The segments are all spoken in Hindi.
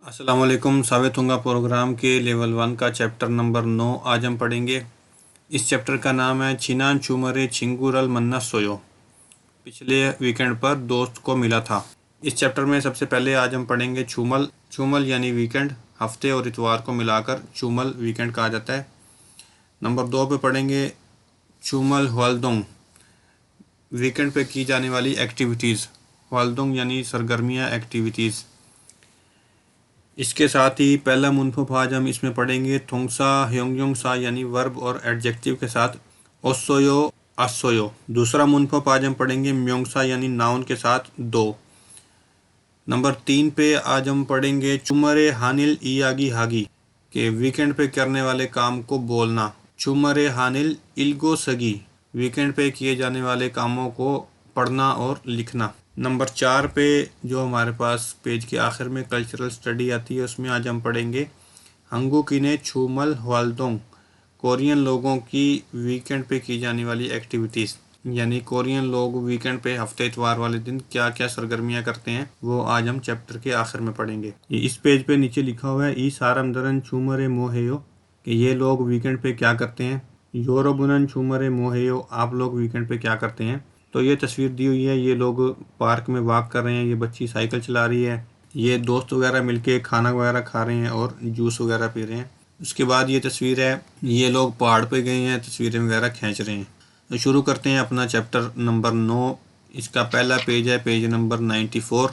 अस्सलाम वालेकुम। सावेतुंगा प्रोग्राम के लेवल 1 का चैप्टर नंबर 9 आज हम पढ़ेंगे। इस चैप्टर का नाम है छिनान चुमरे छिंगुरल मन्ना सोयो। पिछले वीकेंड पर दोस्त को मिला था। इस चैप्टर में सबसे पहले आज हम पढ़ेंगे चूमल। चूमल यानी वीकेंड, हफ्ते और इतवार को मिलाकर चूमल वीकेंड कहा जाता है। नंबर 2 पे पढ़ेंगे चूमल हवालदोंग, वीकेंड पे की जाने वाली एक्टिविटीज़। हवालदोंग यानी सरगर्मियाँ, एक्टिविटीज़। इसके साथ ही पहला मुनफुफ आज हम इसमें पढ़ेंगे थोंगसा ह्योंगयोंग सा यानी वर्ब और एडजेक्टिव के साथ ओसोयो आसोयो। दूसरा मुनफुफ आज हम पढ़ेंगे म्योंगसा यानी नाउन के साथ दो। नंबर 3 पे आज हम पढ़ेंगे चुमरे हानिल इयागी हागी के वीकेंड पे करने वाले काम को बोलना। चुमरे हानिल इल्गो सगी, वीकेंड पे किए जाने वाले कामों को पढ़ना और लिखना। नंबर 4 पे जो हमारे पास पेज के आखिर में कल्चरल स्टडी आती है, उसमें आज हम पढ़ेंगे हंगुकिने छूमल हवालदोंग, कोरियन लोगों की वीकेंड पे की जाने वाली एक्टिविटीज़। यानी कोरियन लोग वीकेंड पे हफ्ते इतवार वाले दिन क्या क्या सरगर्मियाँ करते हैं, वो आज हम चैप्टर के आखिर में पढ़ेंगे। इस पेज पे नीचे लिखा हुआ है ई सारमदरन छूमरे मोहेयो, कि ये लोग वीकेंड पे क्या करते हैं। योरोबुनन छूमरे मोहेयो, आप लोग वीकेंड पे क्या करते हैं। तो ये तस्वीर दी हुई है, ये लोग पार्क में वॉक कर रहे हैं, ये बच्ची साइकिल चला रही है, ये दोस्त वगैरह मिलके खाना वगैरह खा रहे हैं और जूस वगैरह पी रहे हैं। उसके बाद ये तस्वीर है, ये लोग पहाड़ पे गए हैं, तस्वीरें वगैरह खींच रहे हैं। तो शुरू करते हैं अपना चैप्टर नंबर 9। इसका पहला पेज है पेज नंबर 94।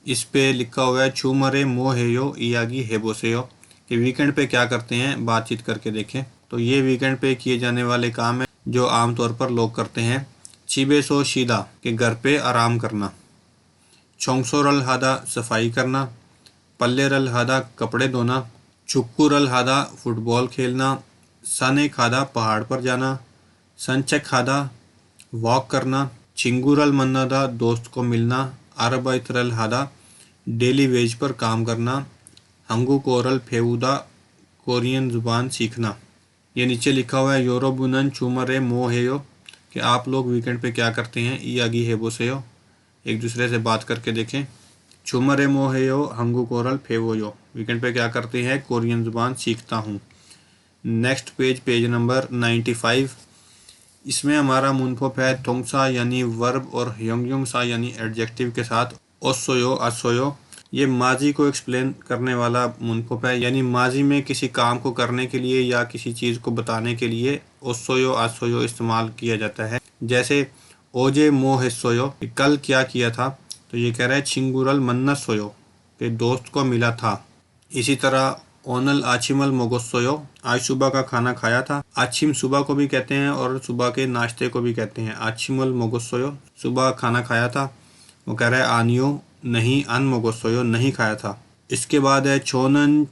इस पे लिखा हुआ है छूमरे मोहेयो इयागी हेबोसेयो, कि वीकेंड पे क्या करते हैं, बातचीत करके देखें। तो ये वीकेंड पे किए जाने वाले काम है जो आमतौर पर लोग करते हैं। चिबेसो शीदा, के घर पे आराम करना। छोंगसोरल हादा, सफाई करना। पल्लेरल हादा, कपड़े धोना। छुक्कुरल हादा, फुटबॉल खेलना। सने खादा, पहाड़ पर जाना। संचक खादा, वॉक करना। चिंगुरल मन्नादा, दोस्त को मिलना। अरबाइतरल हादा, डेली वेज पर काम करना। हंगू कोरल फेउदा, कोरियन ज़ुबान सीखना। ये नीचे लिखा हुआ है योरोबुनन चुमरे मोहेयो, कि आप लोग वीकेंड पे क्या करते हैं। इयागी हेबोसेयो, एक दूसरे से बात करके देखें। चुमरे मोहेयो हंगू कोरल फेवोयो, वीकेंड पे क्या करते हैं, कोरियन ज़ुबान सीखता हूँ। Next page page number 95। इसमें हमारा मुनफुफ है थोंगसा यानी वर्ब और ह्योंगयोंग सा यानी एडजेक्टिव के साथ ओसोयो आसोयो। ये माजी को एक्सप्लेन करने वाला मुनफुफ है, यानी माजी में किसी काम को करने के लिए या किसी चीज़ को बताने के लिए ओसोयो आसोयो इस्तेमाल किया जाता है। जैसे ओजे मो हिस्सोयो, कल क्या किया था, तो ये कह रहा है छिंगुरल मन्ना सोयो, के दोस्त को मिला था। इसी तरह ओनल आचिमल मोगोसोयो, आज सुबह का खाना खाया था। आचिम सुबह को भी कहते हैं और सुबह के नाश्ते को भी कहते हैं। आचिमल मोगोसोयो, सुबह खाना खाया था। वो कह रहा है आनियो, नहीं, अन मोगोसोयो, नहीं खाया था। इसके बाद है छोनन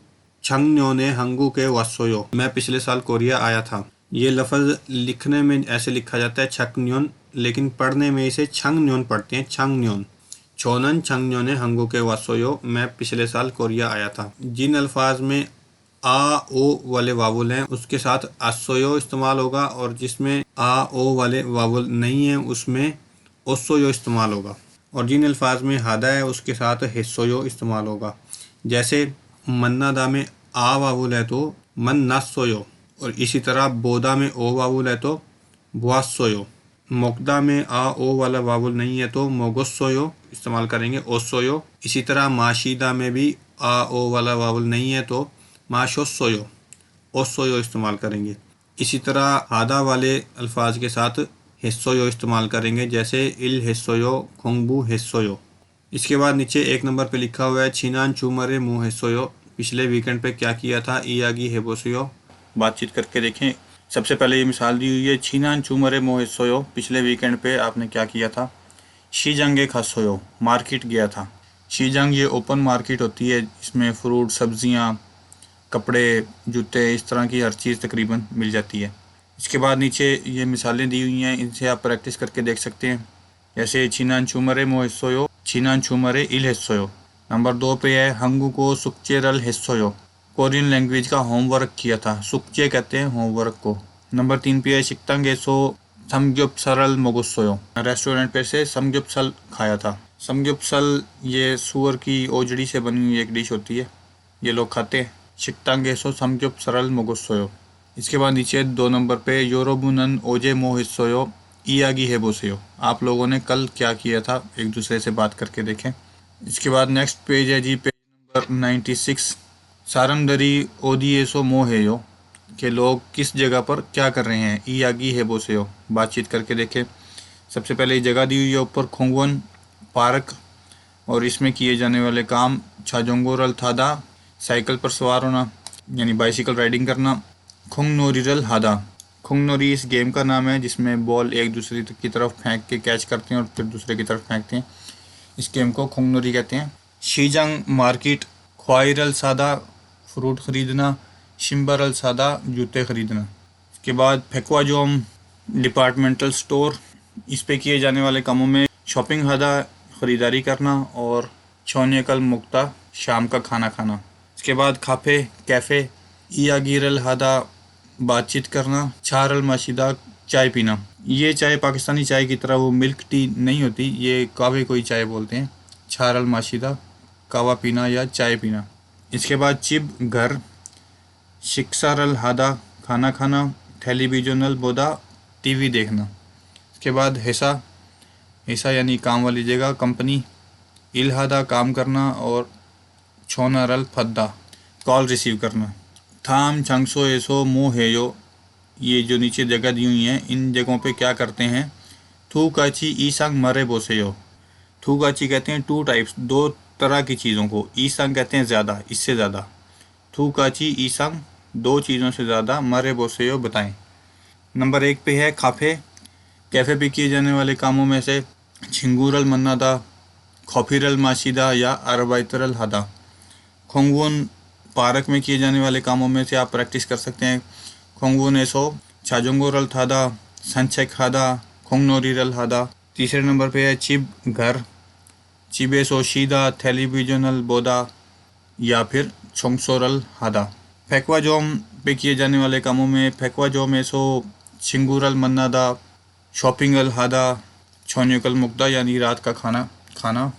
छंगन्यो ने हंगू के वासोयो, मैं पिछले साल कोरिया आया था। ये लफ्ज़ लिखने में ऐसे लिखा जाता है छंगन्योन, लेकिन पढ़ने में इसे छंगन्योन पढ़ते हैं, छंगन्योन। छोनन छंगन्यो ने हंगू के वासोयो, मैं पिछले साल कोरिया आया था। जिन अल्फाज में आ ओ वाले वावुल हैं उसके साथ आसोयो इस्तेमाल होगा, और जिसमें आ ओ वाले वावुल नहीं हैं उसमें ओसोयो इस्तेमाल होगा। और जिन अल्फाज में हादा है उसके साथ हिस्सोयो इस्तेमाल होगा। जैसे मन्नादा में आ वावुल है तो मन नासोयो, और इसी तरह बोदा में ओ वावुल है तो बुआसोयो। मोकदा में आ ओ वाला वावुल नहीं है तो मोगोसोयो इस्तेमाल करेंगे, ओसोयो। इसी तरह माशीदा में भी आ ओ वाला वावुल नहीं है तो माशोसोयो, ओसोयो इस्तेमाल करेंगे। इसी तरह हादा वाले अल्फाज के साथ हिस्सोयो इस्तेमाल करेंगे, जैसे इल हिस्सोयो, खोंगबू हिस्सोयो। इसके बाद नीचे 1 नंबर पे लिखा हुआ है छिनान चूमरे मु हिस्सोयो, पिछले वीकेंड पे क्या किया था, इयागी हेबोसोयो, बातचीत करके देखें। सबसे पहले ये मिसाल दी हुई है छिनान चूमरे मु हिस्सोयो, पिछले वीकेंड पे आपने क्या किया था। शीजंगे खसोयो, मार्केट गया था। शीजंग ये ओपन मार्केट होती है, इसमें फ्रूट, सब्जियां, कपड़े, जूते, इस तरह की हर चीज़ तकरीबन मिल जाती है। इसके बाद नीचे ये मिसालें दी हुई हैं, इनसे आप प्रैक्टिस करके देख सकते हैं। जैसे छिनान चुमरे मो हिस्सोयो, छिनान चुमरे इल हिस्सोयो। नंबर 2 पे है हंगू को सुक्चेरल हिस्सोयो, कोरियन लैंग्वेज का होमवर्क किया था। सुक्चे कहते हैं होमवर्क को। नंबर 3 पे है शिक्तंग एसो समग्योप्सरल मोगोसोयो, रेस्टोरेंट पे से समग्योप्सल खाया था। समग्युप्सल ये सूअर की ओजड़ी से बनी हुई एक डिश होती है, ये लोग खाते हैं। शिकतांगेसो समग्युप सरल मोगोसोयो। इसके बाद नीचे 2 नंबर पे योरोबुनन ओजे मो हिस्सोयो इयागी हेबोसेयो। आप लोगों ने कल क्या किया था, एक दूसरे से बात करके देखें। इसके बाद नेक्स्ट पेज है जी, पेज नंबर 96। सारमदरी ओदिएसो मो हेयो के लोग किस जगह पर क्या कर रहे हैं, इयागी हेबोसेयो, बातचीत करके देखें। सबसे पहले जगह दी हुई है ऊपर खोंगवन पार्क, और इसमें किए जाने वाले काम छाजोंगोरल थादा साइकिल पर सवार होना यानी बाइसिकल राइडिंग करना। खुंगनोरिरल हादा, खुंगनोरी इस गेम का नाम है जिसमें बॉल एक दूसरे की तरफ फेंक के कैच करते हैं और फिर दूसरे की तरफ फेंकते हैं। इस गेम को खुंगनोरी कहते हैं। शीजंग मार्केट, ख्वाइरल सादा फ्रूट ख़रीदना, शिम्बरल सादा जूते ख़रीदना। इसके बाद फेक्वाजोम डिपार्टमेंटल स्टोर, इस पे किए जाने वाले कामों में शॉपिंग हादा ख़रीदारी करना और छोनेकल मुक्ता शाम का खाना खाना। इसके बाद खाफे कैफ़े, इयागिरल हादा बातचीत करना, छारल माशिदा चाय पीना। ये चाय पाकिस्तानी चाय की तरह वो मिल्क टी नहीं होती, ये कावे कोई चाय बोलते हैं। छारल माशिदा कावा पीना या चाय पीना। इसके बाद चिब घर, शिक्सारल हादा खाना खाना, टेलीविजनल बोदा टीवी देखना। इसके बाद हिस्सा, हिस्सा यानी काम वाली जगह कंपनी, इलहादा काम करना और छोनारल फद्दा कॉल रिसीव करना। थाम छंगसो एसो मो हेयो, ये जो नीचे जगह दी हुई हैं इन जगहों पे क्या करते हैं। थू काची ईसंग मरे बोसेयो, थू काची कहते हैं 2 टाइप्स, 2 तरह की चीज़ों को। ईसंग कहते हैं ज़्यादा, इससे ज़्यादा। थू काची ईसंग 2 चीज़ों से ज़्यादा, मरे बोसेयो बताएं। नंबर 1 पे है खाफे, कैफ़े पे किए जाने वाले कामों में से छिंगूरल मन्नादा, खौफिरल माशिदा या अरबाइतरल हादा। खोंगवन पार्क में किए जाने वाले कामों में से आप प्रैक्टिस कर सकते हैं। खोंगवन एसो छाजोंगोरल थादा, संचेक हादा, खोंगनोरिरल हादा। तीसरे नंबर पे है चिब घर, चिबेसो शीदा टेलीविजनल बोदा या फिर छोंगसोरल हादा। फेक्वाजोम पे किए जाने वाले कामों में फेक्वाजोम एसो छिंगूरल मन्नादा, शॉपिंगल हादा, छोन्यकल मुक्ता यानी रात का खाना खाना।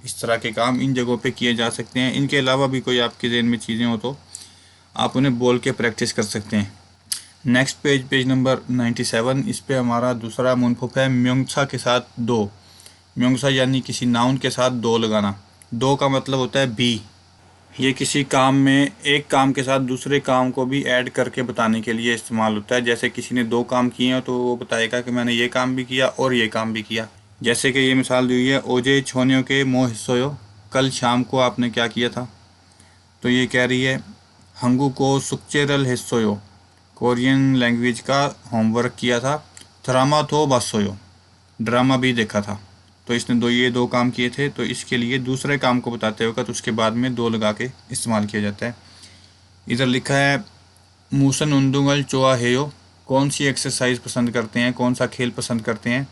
इस तरह के काम इन जगहों पे किए जा सकते हैं। इनके अलावा भी कोई आपके ज़हन में चीज़ें हो तो आप उन्हें बोल के प्रैक्टिस कर सकते हैं। नेक्स्ट पेज, पेज नंबर 97, इस पे हमारा दूसरा मुनफुफ है म्योंगसा के साथ दो। म्योंगसा यानी किसी नाउन के साथ दो लगाना। दो का मतलब होता है बी। ये किसी काम में एक काम के साथ दूसरे काम को भी ऐड करके बताने के लिए इस्तेमाल होता है। जैसे किसी ने 2 काम किए हैं तो वो बताएगा कि मैंने ये काम भी किया और ये काम भी किया। जैसे कि ये मिसाल दी हुई है, ओजे छोनियों के मोह हिस्सोयो, कल शाम को आपने क्या किया था। तो ये कह रही है हंगू को सुक्चेरल हिस्सोयो, कोरियन लैंग्वेज का होमवर्क किया था। थरामा थो बासोयो, ड्रामा भी देखा था। तो इसने ये दो काम किए थे, तो इसके लिए दूसरे काम को बताते वक्त उसके बाद में दो लगा के इस्तेमाल किया जाता है। इधर लिखा है मूसन उंदुंगल चोआ हेयो, कौन सी एक्सरसाइज पसंद करते हैं, कौन सा खेल पसंद करते हैं।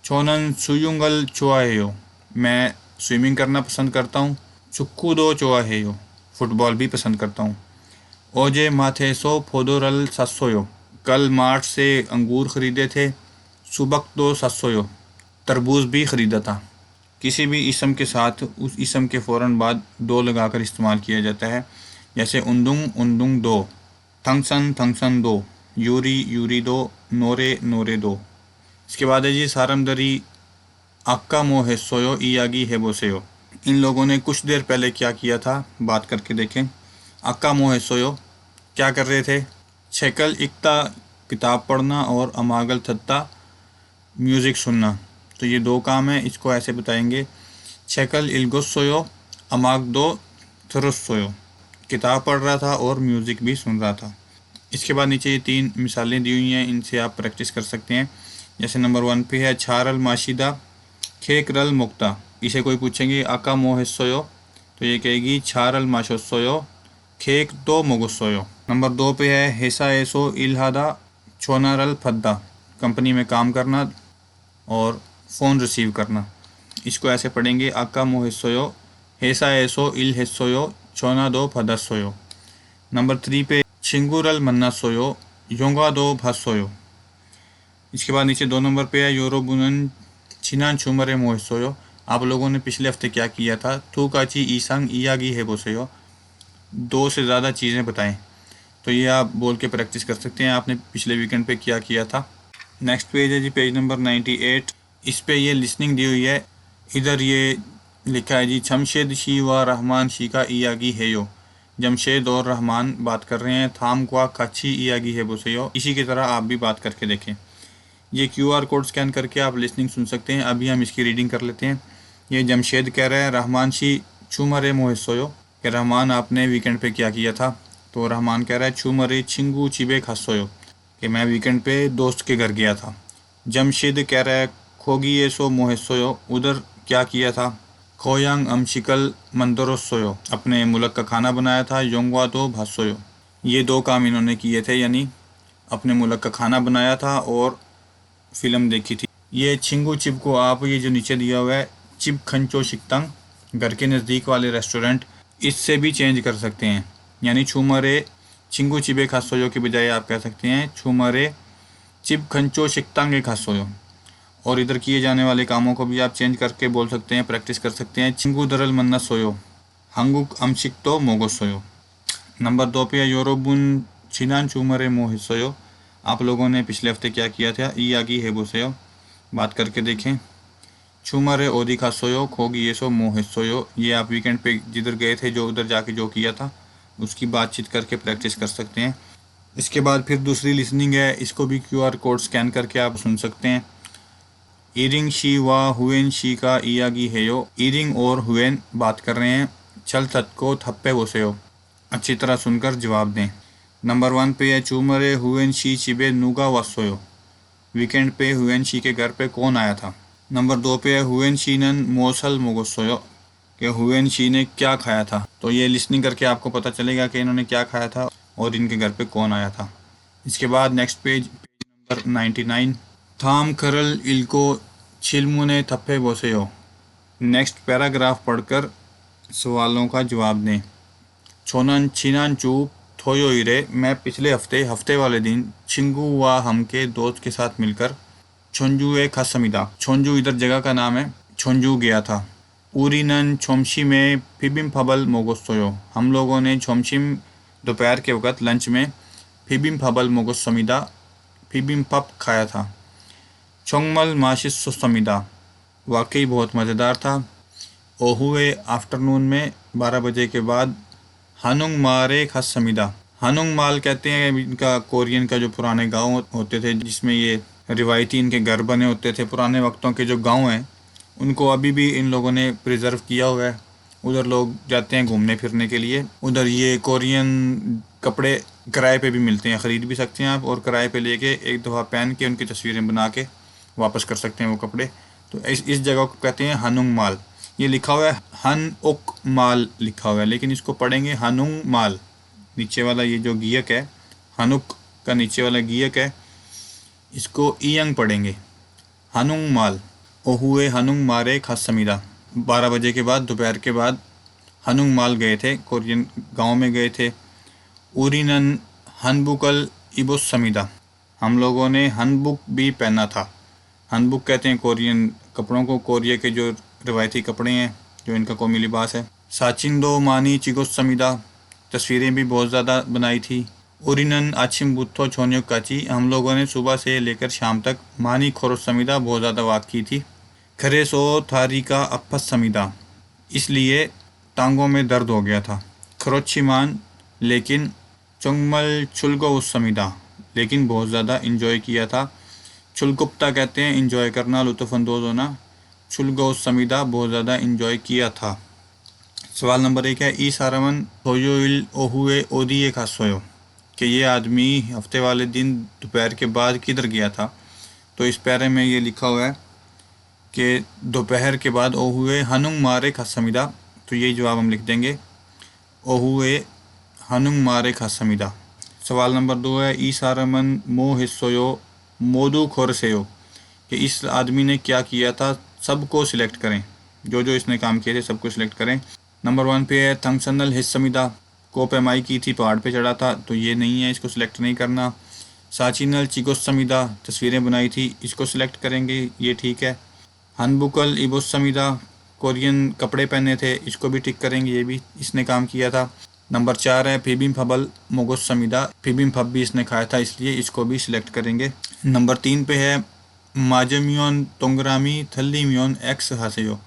छोनन सुयुंगल चोआ हेयो, मैं स्विमिंग करना पसंद करता हूँ। चुक्कू दो चोआ हेयो, फुटबॉल भी पसंद करता हूँ। ओजे माथेसो फोदोरल सस्सोयो, कल मार्ट से अंगूर ख़रीदे थे। सुबक दो सस्सोयो, तरबूज भी ख़रीदा था। किसी भी इसम के साथ उस इसम के फ़ौरन बाद दो लगाकर इस्तेमाल किया जाता है। जैसे उंदुंग उंदुंग दो, थंगसन थंगसन दो, यूरी यूरी दो, नोरे नोरे दो। इसके बाद है जी सारमदरी अक्का मोहे सोयो इयागी हेबोसेयो। इन लोगों ने कुछ देर पहले क्या किया था, बात करके देखें। अक्का मोहे सोयो क्या कर रहे थे। छेकल इक्ता किताब पढ़ना और अमागल थत्ता म्यूज़िक सुनना। तो ये दो काम हैं, इसको ऐसे बताएंगे। छेकल इल्गोस सोयो, अमाग दो थुरुस सोयो, किताब पढ़ रहा था और म्यूज़िक भी सुन रहा था। इसके बाद नीचे ये 3 मिसालें दी हुई हैं, इनसे आप प्रैक्टिस कर सकते हैं। जैसे नंबर 1 पे है छारल माशिदा खेकरल मुक्ता। इसे कोई पूछेंगे अका मोहिस्सोयो, तो ये कहेगी छारल माशोस्सोयो खेक दो मोगुस्सोयो। नंबर 2 पे है हेसा एसो इल्हादा छोनारल फद्दा, कंपनी में काम करना और फ़ोन रिसीव करना। इसको ऐसे पढ़ेंगे अका मोहिस्सोयो हेसा एसो इल हिस्सोयो छोना दो फदस्सोयो। नंबर 3 पे छिंगुरल मन्ना सोयो योंगा दो भसोयो। इसके बाद नीचे 2 नंबर पे है योरोबुनन छिनान छुमरे मोहिसोयो, आप लोगों ने पिछले हफ्ते क्या किया था? थू काची ईसंग इयागी है बोसेयो, 2 से ज़्यादा चीज़ें बताएं। तो ये आप बोल के प्रैक्टिस कर सकते हैं आपने पिछले वीकेंड पे क्या किया था। नेक्स्ट पेज है जी, पेज नंबर 98। इस पे ये लिसनिंग दी हुई है। इधर ये लिखा है जी, जमशेद शी व रहमान शी का इयागी है यो। जमशेद और रहमान बात कर रहे हैं। थाम क्वा काची इयागी है बोसेयो। इसी की तरह आप भी बात करके देखें। ये QR कोड स्कैन करके आप लिसनिंग सुन सकते हैं। अभी हम इसकी रीडिंग कर लेते हैं। ये जमशेद कह रहा है, रहमान शी छुमरे मोहसोयो, कि रहमान आपने वीकेंड पे क्या किया था? तो रहमान कह रहा है, छुमरे छिंगू चिबे खासोयो, कि मैं वीकेंड पे दोस्त के घर गया था। जमशेद कह रहा है, खोगी ये सो मोहसोयो, उधर क्या किया था? खोयांग अमशिकल मंदरोसोयो, अपने मुल्क का खाना बनाया था। योंगवा तो भासोयो, ये 2 काम इन्होंने किए थे, यानी अपने मुल्क का खाना बनाया था और फिल्म देखी थी। ये छिंगू चिप को आप ये जो नीचे दिया हुआ है, चिप खंचो शिकतंग, घर के नज़दीक वाले रेस्टोरेंट, इससे भी चेंज कर सकते हैं। यानी छुमरे छिंगू चिबे खासोयो के बजाय आप कह सकते हैं छुमरे चिप खंचो शिकतंग खासोयो। और इधर किए जाने वाले कामों को भी आप चेंज करके बोल सकते हैं, प्रैक्टिस कर सकते हैं। छिंगू दरल मन्ना सोयो, हंगुक अमशिक तो मोगो सोयो। नंबर 2 पे योरोबुन छिनान छुमरे मोहिसोयो, आप लोगों ने पिछले हफ्ते क्या किया था? ई आगी है बोसेयो, बात करके देखें। छुमरे ओदी खासोयो, खोगी ये सो मोहिसोयो, ये आप वीकेंड पे जिधर गए थे, जो उधर जाके जो किया था उसकी बातचीत करके प्रैक्टिस कर सकते हैं। इसके बाद फिर दूसरी लिसनिंग है, इसको भी QR कोड स्कैन करके आप सुन सकते हैं। ईरिंग शी व हुएन शी का इयागी है यो, ईरिंग और हुएन बात कर रहे हैं। छल थत को थप्पे बोसेयो, अच्छी तरह सुनकर जवाब दें। नंबर 1 पे है, चूमरे हुएन शी चिबे नूगा वासोयो, वीकेंड पे हुएन शी के घर पे कौन आया था? नंबर 2 पे है, हुएन शी नन मोसल मोगोसोयो, कि हुएन शी ने क्या खाया था? तो ये लिसनिंग करके आपको पता चलेगा कि इन्होंने क्या खाया था और इनके घर पे कौन आया था। इसके बाद नेक्स्ट पेज, पेज नंबर 99। थाम करल इल्को छिलमुने थप्पे बोसेयो, नेक्स्ट पैराग्राफ पढ़कर सवालों का जवाब दें। छोनन छिनान चू थोयो इरे, मैं पिछले हफ्ते वाले दिन छिंगू व हम के दोस्त के साथ मिलकर छोंजू ए खासमिदा, छोंजू इधर जगह का नाम है, छोंजू गया था। उरीनन छोमशी में फिबिम फबल मोगोस्तोयो, हम लोगों ने छोमशिम दोपहर के वक्त लंच में फिबिम फबल मोगोस्तमिदा, फिबिम पप खाया था। छोंगमल माशिस सोस्तमिदा, वाकई बहुत मज़ेदार था। ओहुए आफ्टरनून में 12 बजे के बाद हानुंग मारे खासमिदा, हानुंग माल कहते हैं इनका कोरियन का जो पुराने गांव होते थे, जिसमें ये रिवायती इनके घर बने होते थे। पुराने वक्तों के जो गांव हैं उनको अभी भी इन लोगों ने प्रिजर्व किया हुआ है। उधर लोग जाते हैं घूमने फिरने के लिए। उधर ये कोरियन कपड़े किराए पे भी मिलते हैं, ख़रीद भी सकते हैं आप, और किराए पे लेके एक दफ़ा पहन के उनकी तस्वीरें बना के वापस कर सकते हैं वो कपड़े। तो इस जगह को कहते हैं हानुंग माल। ये लिखा हुआ है हन उक माल लिखा हुआ है, लेकिन इसको पढ़ेंगे हानुंग माल। नीचे वाला ये जो गियक है, हनुक का नीचे वाला गियक है, इसको ईयंग पढ़ेंगे, हानुंग माल। ओहुए हनुंग मारे खासमिदा, 12 बजे के बाद, दोपहर के बाद हनुंग माल गए थे, कोरियन गांव में गए थे। उरीनन हनबुकल इबोस समीदा, हम लोगों ने हनबुक भी पहना था। हनबुक कहते हैं कोरियन कपड़ों को, कोरिया के जो रिवायती कपड़े हैं, जो इनका कौमी लिबास है। साचिंदो मानी चिगोस समीदा, तस्वीरें भी बहुत ज़्यादा बनाई थी। उरिनन आचिम बुत्थो छोन्यो काची, हम लोगों ने सुबह से लेकर शाम तक मानी खोरोस समीदा बहुत ज़्यादा बात की थी। खरे सो थारी का अफस समीदा, इसलिए टांगों में दर्द हो गया था। खरोच्छीमान, लेकिन चुंगमल चुलगो उस समीदा, लेकिन बहुत ज़्यादा इंजॉय किया था। चुलगुप्ता कहते हैं इंजॉय करना, लुत्फ़अंदोज़ होना। चुलगो उस समीदा, बहुत ज़्यादा इंजॉय किया था। सवाल नंबर 1 है, ई सारामन सोयो इल ओहुए ओदिए खासोयो, कि ये आदमी हफ्ते वाले दिन दोपहर के बाद किधर गया था? तो इस पैरे में ये लिखा हुआ है कि दोपहर के बाद ओहुए हनुंग मारे खासमिदा, तो ये जवाब हम लिख देंगे, ओहुए हनुंग मारे खासमिदा। सवाल नंबर 2 है, ई सारामन मो हिस्सोयो मोदू खोरसेयो, कि इस आदमी ने क्या किया था? सबको सिलेक्ट करें, जो जो इसने काम किए थे सबको सिलेक्ट करें। नंबर 1 पे है, थंगसनल हिस्समिदा, को पैमाई की थी, पहाड़ पे चढ़ा था, तो ये नहीं है, इसको सिलेक्ट नहीं करना। साचिनल चिगोस समीदा, तस्वीरें बनाई थी, इसको सिलेक्ट करेंगे, ये ठीक है। हनबुकल इबोस समीदा, कोरियन कपड़े पहने थे, इसको भी टिक करेंगे, ये भी इसने काम किया था। नंबर 4 है फीबिम फबल मोगोस समीदा, फीबिम फब भी इसने खाया था, इसलिए इसको भी सिलेक्ट करेंगे। नंबर 3 पे है माजमियोन तोंगरामी थल्लीमियोन एक्स हासेयो,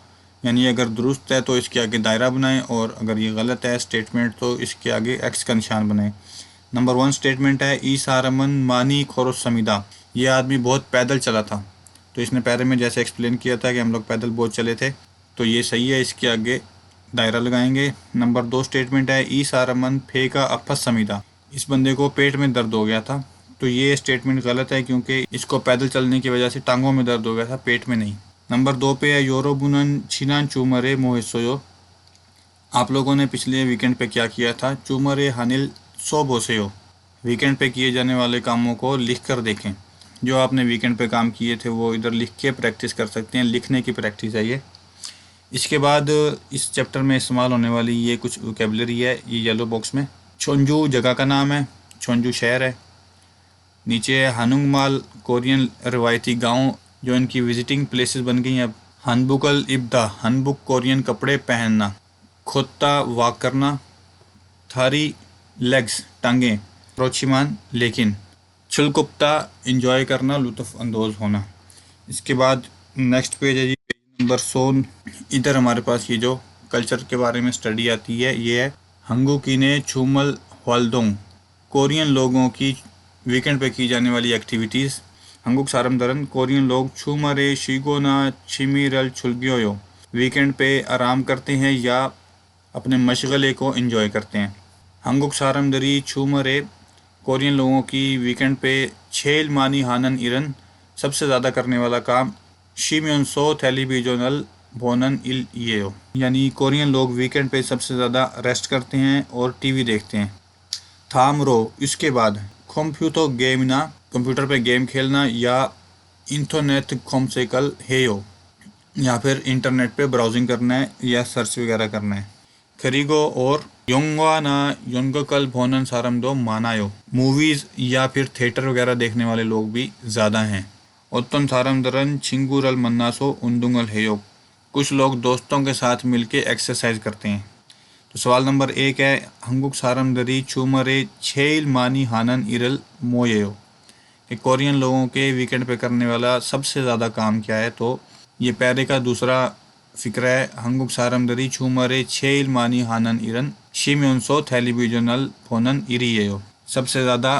यानी अगर दुरुस्त है तो इसके आगे दायरा बनाएं और अगर ये गलत है स्टेटमेंट तो इसके आगे एक्स का निशान बनाएं। नंबर 1 स्टेटमेंट है ई सारमन मानी खोरोस समीदा, ये आदमी बहुत पैदल चला था, तो इसने पहले में जैसे एक्सप्लेन किया था कि हम लोग पैदल बहुत चले थे, तो ये सही है, इसके आगे दायरा लगाएंगे। नंबर 2 स्टेटमेंट है ई सारमन फे का अफस समीदा, इस बंदे को पेट में दर्द हो गया था, तो ये स्टेटमेंट गलत है क्योंकि इसको पैदल चलने की वजह से टांगों में दर्द हो गया था, पेट में नहीं। नंबर 2 पे है योरोबुनन छिनान चूमरे मोहेसोयो, आप लोगों ने पिछले वीकेंड पे क्या किया था, चूमरे हानिल सो बोसेयो, वीकेंड पे किए जाने वाले कामों को लिख कर देखें। जो आपने वीकेंड पे काम किए थे वो इधर लिख के प्रैक्टिस कर सकते हैं, लिखने की प्रैक्टिस है ये। इसके बाद इस चैप्टर में इस्तेमाल होने वाली ये कुछ वोकेबलरी है, ये येलो बॉक्स में। छोंजू जगह का नाम है, छोंजू शहर है। नीचे है हानुंगमाल कोरियन रिवायती गांव जो इनकी विजिटिंग प्लेसेस बन गई हैं अब। हनबुकल इब्दा, हनबुक कोरियन कपड़े पहनना। खोत्ता वॉक करना। थारी लेग्स टांगें। प्रोचिमान लेकिन। छुलकुप्ता इंजॉय करना, लुत्फ़ अंदोज़ होना। इसके बाद नेक्स्ट पेज है जी, पेज नंबर 100। इधर हमारे पास ये जो कल्चर के बारे में स्टडी आती है ये है हंगुकीने छूमल हवालदोंग, कोरियन लोगों की वीकेंड पे की जाने वाली एक्टिविटीज़। हंगुक सारमदरन, कोरियन लोग छूमरे शिगोना छिमीरल छुलग्योयो, वीकेंड पे आराम करते हैं या अपने मशगले को एंजॉय करते हैं। हंगुक सारमदरी छूमरे, कोरियन लोगों की वीकेंड पे छेल मानी हानन इरन, सबसे ज़्यादा करने वाला काम शिम्योनसो टेलीविजनल बोनन इल येओ, यानी कोरियन लोग वीकेंड पे सबसे ज़्यादा रेस्ट करते हैं और टीवी देखते हैं। थामरो, इसके बाद कंप्यूटर गेमना, कंप्यूटर पे गेम खेलना या इंटरनेट कॉमसेकल हेयो, या फिर इंटरनेट पे ब्राउजिंग करना है या सर्च वगैरह करना है। खरीगो और योंगवाना योंगकल भोनन सारमदो मानायो, मूवीज़ या फिर थिएटर वगैरह देखने वाले लोग भी ज़्यादा हैं। ओत्तन सारमदरन छिंगुरल मन्नासो उंदुंगल हेयो, कुछ लोग दोस्तों के साथ मिलके एक्सरसाइज करते हैं। तो सवाल नंबर 1 है हंगुक सारमदरी छूमरे छेल मानी हानन इरल मोयेयो, कि कोरियन लोगों के वीकेंड पे करने वाला सबसे ज़्यादा काम क्या है। तो ये पैरे का दूसरा फिक्र है, हंगुक सारमदरी छूमरे छेल मानी हानन इरन शिम्योनसो टेलीविजनल फोनन इरियो, सबसे ज़्यादा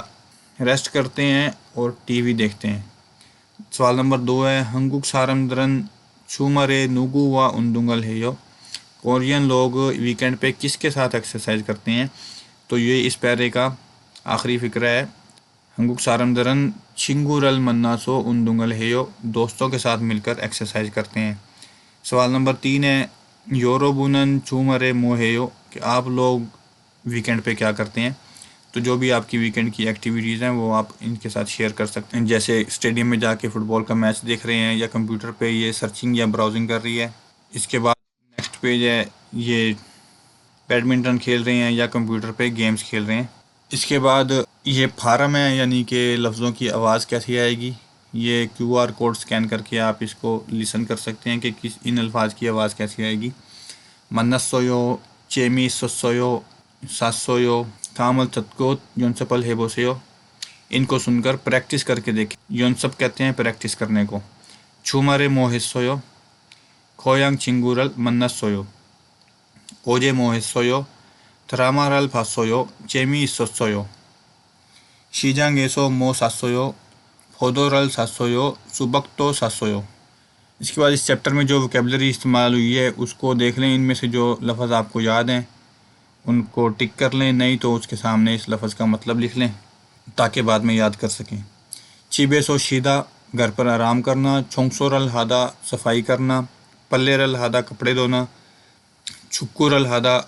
रेस्ट करते हैं और टीवी देखते हैं। सवाल नंबर 2 है हंगुक सारमदरन छूमरे नुगु व उंदुंगल हेयो, कोरियन लोग वीकेंड पे किसके साथ एक्सरसाइज करते हैं। तो ये इस पैरे का आखिरी फिक्र है, हंगुक सारमदरन छिंगुरल मन्नासो उंदुंगल हेयो, दोस्तों के साथ मिलकर एक्सरसाइज करते हैं। सवाल नंबर 3 है योरोबुनन छूमरे मोहेयो, कि आप लोग वीकेंड पे क्या करते हैं। तो जो भी आपकी वीकेंड की एक्टिविटीज़ हैं वो आप इनके साथ शेयर कर सकते हैं, जैसे स्टेडियम में जाके फुटबॉल का मैच देख रहे हैं या कंप्यूटर पे ये सर्चिंग या ब्राउजिंग कर रही है। इसके बाद नेक्स्ट पेज है ये बैडमिंटन खेल रहे हैं या कंप्यूटर पे गेम्स खेल रहे हैं। इसके बाद ये फार्म है, यानी कि लफ्ज़ों की आवाज़ कैसी आएगी। ये QR कोड स्कैन करके आप इसको लिसन कर सकते हैं कि किस इन अल्फाज की आवाज़ कैसी आएगी। मन्नसोयो, चेमी सोसोयो, सासोयो, कामल तत्कोत, योनसपल हेबोसेयो, इनको सुनकर प्रैक्टिस करके देखें। योनसप कहते हैं प्रैक्टिस करने को। छुमारे मोहिसोयो, खोयांग चिंगुरल मन्नसोयो, ओजे मोहिसोयो, थरामारल फासोयो, चेमी सोसोयो, शीजांगेसो मो सासोयो, फोदोरल सासोयो, सुबक्तो सासोयो। इसके बाद इस चैप्टर में जो वोकेबलरी इस्तेमाल हुई है उसको देख लें, इनमें से जो लफ्ज़ आपको याद हैं उनको टिक कर लें, नहीं तो उसके सामने इस लफ्ज़ का मतलब लिख लें ताकि बाद में याद कर सकें। चिबेसो शीदा, घर पर आराम करना। छोंगसोरल हादा, सफाई करना। पल्लेरल हादा, कपड़े धोना। छुक्कुरल हादा,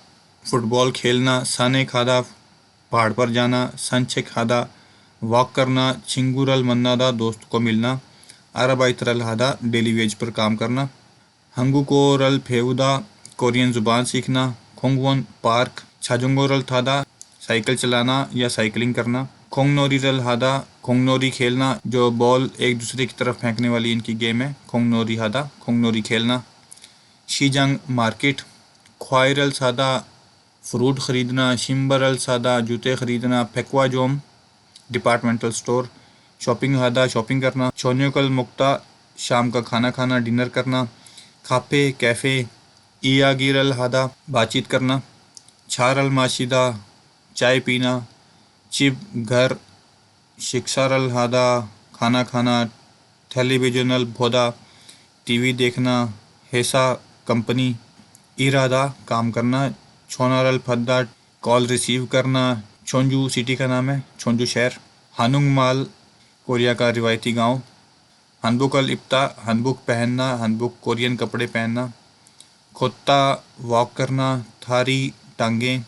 फुटबॉल खेलना। साने खादा, पहाड़ पर जाना। संचे खादा, वॉक करना। छिंगुरल मन्नादा, दोस्त को मिलना। अरबाइतरल हादा, डेली वेज पर काम करना। हंगुकोरल फेउदा, कोरियन ज़ुबान सीखना। खोंगवन पार्क। छाजुंगोरल थादा, साइकिल चलाना या साइकिलिंग करना। खोंगनोरीरल हादा, खोंगनोरी खेलना, जो बॉल एक दूसरे की तरफ फेंकने वाली इनकी गेम है। खोंगनोरी हादा, खोंगनोरी खेलना। शीजंग मार्केट, ख्वाइरल सादा फ्रूट ख़रीदना, शिम्बरल सादा जूते ख़रीदना, फेक्वाजोम डिपार्टमेंटल स्टोर, शॉपिंग हादा शॉपिंग करना, छोन्योकल मुक्ता शाम का खाना खाना डिनर करना, खापे कैफ़े, ईयागिरल हादा बातचीत करना, छारल माशिदा चाय पीना, चिब घर, शिक्सारल हादा खाना खाना, टेलीविजनल भोदा टीवी देखना, हेसा कंपनी, इरादा काम करना, छोनारल फद्दा कॉल रिसीव करना, छोंजू सिटी का नाम है, छोंजू शहर, हानुंग माल कोरिया का रिवायती गांव, हनबुक अल इप्ता हनबुक पहनना, हनबुक कोरियन कपड़े पहनना, खोत्ता वॉक करना, थारी टांगें,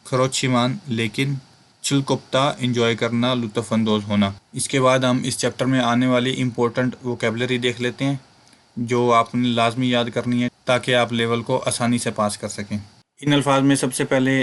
खरोचिमान लेकिन, चिलकोप्ता इंजॉय करना, लुत्फ़अंदोज़ होना। इसके बाद हम इस चैप्टर में आने वाली इम्पोर्टेंट वोकेबलरी देख लेते हैं जो आपने लाजमी याद करनी है ताकि आप लेवल को आसानी से पास कर सकें। इन अल्फाज में सबसे पहले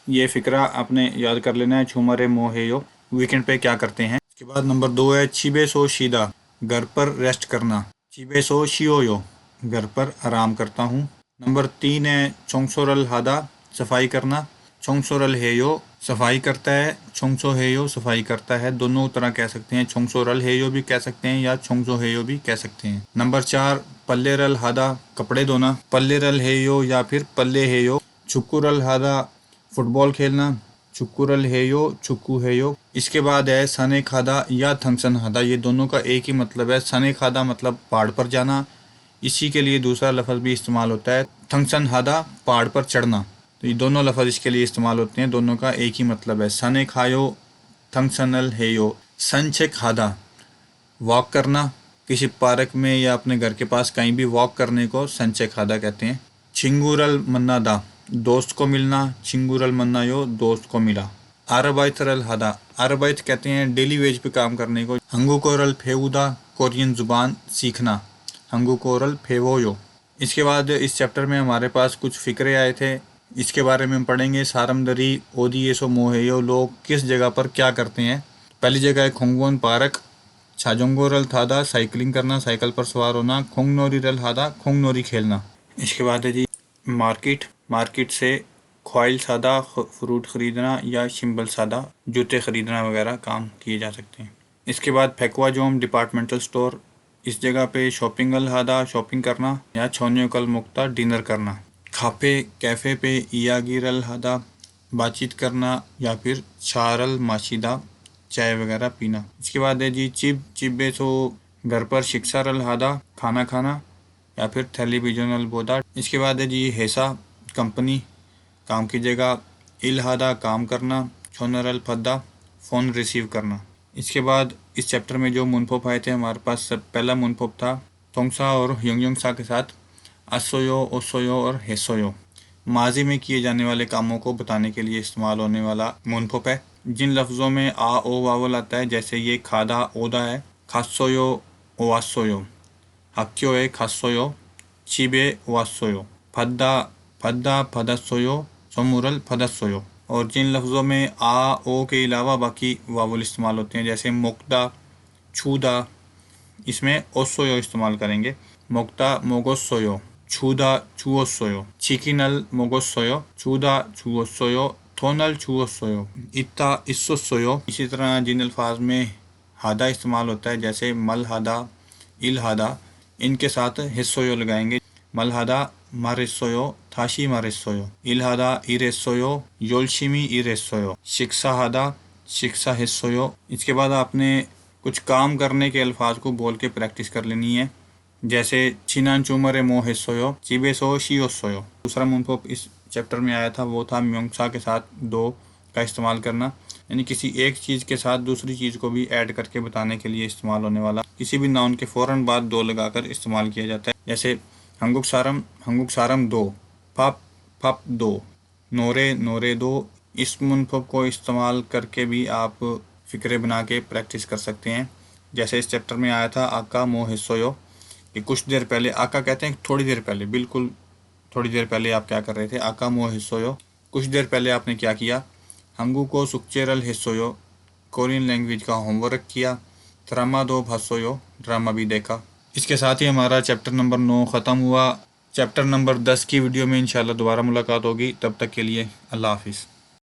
ये फ़िक्रा आपने याद कर लेना है, छुमरे मोहेयो वीकेंड पे क्या करते हैं। इसके बाद नंबर 2 है चिबे सो शीदा घर पर रेस्ट करना, चिबे सो शियोयो घर पर आराम करता हूँ। नंबर 3 है चोंगसोरल हादा सफाई करना, चोंगसोरल हेयो सफाई करता है, चोंगसो हेयो सफाई करता है, दोनों तरह कह सकते हैं, चोंगसोरल हेयो भी कह सकते हैं या चोंगसो हेयो भी कह सकते हैं। नंबर 4 पल्लेरल हादा कपड़े धोना, पल्लेरल हेयो या फिर पल्ले हेयो, चुकुरल हादा फुटबॉल खेलना, चुकुरल हेयो चुक्कू हेयो। इसके बाद है सने खादा या थंगसन हादा, ये दोनों का एक ही मतलब है। सने खादा मतलब पहाड़ पर जाना, इसी के लिए दूसरा लफ्ज़ भी इस्तेमाल होता है थंगसन हादा पहाड़ पर चढ़ना, तो ये दोनों लफ्ज़ इसके लिए इस्तेमाल होते हैं, दोनों का एक ही मतलब है। सने खायो थंगसनल हेयो, संचे खादा वॉक करना, किसी पार्क में या अपने घर के पास कहीं भी वॉक करने को संचे खादा कहते हैं। छिंगूरल मन्ना दा दोस्त को मिलना, छिंगूरल मन्ना यो दोस्त को मिला। आरबाइतरल हादा आरबाइत कहते हैं डेली वेज पे काम करने को। हंगुकोरल फेउदा कोरियन जुबान सीखना, हंगुकोरल फेवोयो। इसके बाद इस चैप्टर में हमारे पास कुछ फ़िक्रे आए थे, इसके बारे में हम पढ़ेंगे। सारमदरी ओदिएसो मोहेयो लोग किस जगह पर क्या करते हैं। पहली जगह है खोंगवोन पार्क, छाजोंगोरल थादा साइकिलिंग करना, साइकिल पर सवार होना, खोंगनोरीरल हादा खोंगनोरी खेलना। इसके बाद है जी मार्केट, मार्केट से ख्वाइल सादा फ्रूट ख़रीदना या शिम्बल सादा जूते ख़रीदना वगैरह काम किए जा सकते हैं। इसके बाद फेक्वाजोम डिपार्टमेंटल स्टोर, इस जगह पे शॉपिंग अल हादा शॉपिंग करना या छोन्योकल मुक्ता डिनर करना। खापे कैफ़े पे इयागिरल हादा बातचीत करना या फिर चारल माशिदा चाय वगैरह पीना। इसके बाद है जी चिब्बे तो घर पर शिक्सारल हादा खाना खाना या फिर टेलीविजनल बोदा। इसके बाद है जी हेसा कंपनी काम की जगह, इल हादा काम करना, छोनरल फद्दा फ़ोन रिसीव करना। इसके बाद इस चैप्टर में जो मुनफोप आए थे हमारे पास पहला मुनफोप था तोंगसा और योंगयोंगसा के साथ असोयो ओसोयो और हेसोयो, माजी में किए जाने वाले कामों को बताने के लिए इस्तेमाल होने वाला मुनफोप है। जिन लफ्ज़ों में आ ओ वावल आता है जैसे ये खादा ओदा है, खासोयो ओवासोयो, हक्यो है खासोयो, चिबे ओवासोयो, फद्दा फद्दा फदसोयो, सोमुरल फदसोयो। और जिन लफ्ज़ों में आ ओ के अलावा बाकी वावल इस्तेमाल होते हैं जैसे मोक्ता छूदा, इसमें ओसोयो इस्तेमाल करेंगे, मोक्ता मोगोसोयो, छूदा छुओसोयो, चिकिनल मोगोसोयो, छूदा छुओसोयो, थोनल छुओसोयो, इत्ता इस्सोसोयो। इसी तरह जिन अल्फाज में हादा इस्तेमाल होता है जैसे मल हादा इल हादा, इनके साथ हिस्सोयो लगाएंगे। मल हादा मारेसोयो थाशी मारेसोयो, इल हादा इरेसोयो योलशिमी इरेसोयो, शिक्सा हादा शिक्सा हिस्सोयो। इसके बाद आपने कुछ काम करने के अल्फाज को बोल के प्रैक्टिस कर लेनी है जैसे छिनान चुमरे मो हिस्सोयो, चिबे सो शियोसोयो। दूसरा मुनफोप इस चैप्टर में आया था वो था म्योंगसा के साथ दो का इस्तेमाल करना, यानी किसी एक चीज़ के साथ दूसरी चीज़ को भी ऐड करके बताने के लिए इस्तेमाल होने वाला। किसी भी नाउन के फ़ौरन बाद दो लगाकर इस्तेमाल किया जाता है जैसे हंगुक सारम दो, फप फप दो, नोरे नोरे दो। इस मुनफोप को इस्तेमाल करके भी आप फ़िक्रे बना के प्रैक्टिस कर सकते हैं। जैसे इस चैप्टर में आया था आका मो हिस्सोयो, कि कुछ देर पहले, आका कहते हैं थोड़ी देर पहले, बिल्कुल थोड़ी देर पहले आप क्या कर रहे थे, आका मो हिस्सोयो, कुछ देर पहले आपने क्या किया। हंगू को सुक्चेरल हिस्सोयो, कोरियन लैंग्वेज का होमवर्क किया। ड्रामा दो भासोयो, ड्रामा भी देखा। इसके साथ ही हमारा चैप्टर नंबर 9 ख़त्म हुआ। चैप्टर नंबर 10 की वीडियो में इंशाल्लाह दोबारा मुलाकात होगी। तब तक के लिए अल्लाह हाफिज़।